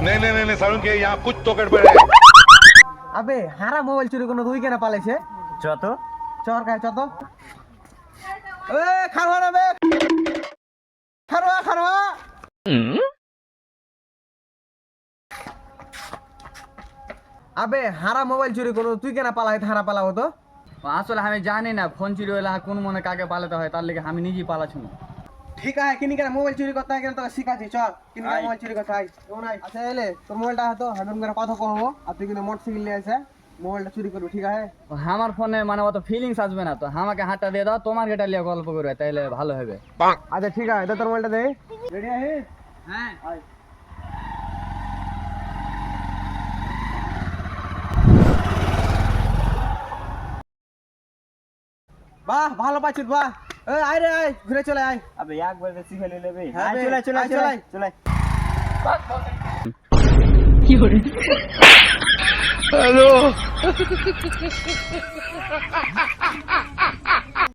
नहीं नहीं नहीं सारुण के यहाँ कुछ तो गड़बड़ है। আবে হারা মোবাইল চুরি কোনো তুই কেন পালাইছে যত চর খায় চত এ খারোয়া না বে খারোয়া খারোয়া আবে হারা মোবাইল চুরি কোনো তুই কেন পালাই হারা পালা হতো আসলে আমি জানি না ফোন চুরি হলে কোন মনে কাকে পালাতে হয় তার লেগে আমি নিজেই পালাচ্ছি না। ঠিক আছে কিনি কেন মোবাইল চুরি করতে হয় কেন তোকে শিখাচ্ছি চল কিনি কেন মোবাইল চুরি করতে হয় কেমন হয় আচ্ছা এলে তোর মোবাইলটা হয়তো হামিম করে কথা কহবো আর তুই কিন্তু মোটরসাইকেল নিয়ে আসে মোবাইলটা চুরি করবি ঠিক আছে আমার ফোনে মানে অত ফিলিংস আসবে না, তো আমাকে হাতটা দিয়ে দাও, তোমার গেটা নিয়ে গল্প করবে তাইলে ভালো হবে। আচ্ছা ঠিক আছে তোর মোবাইলটা দে রেডি আছিস হ্যাঁ বাহ ভালো পাচ্ছিস বাহ এই আয় রে আয় ঘুরে চলে আয় আবে একবার শিখে নিলে বে। হ্যাঁ বে, চলে চলে আয়, চলে চলে। চলে। हेलो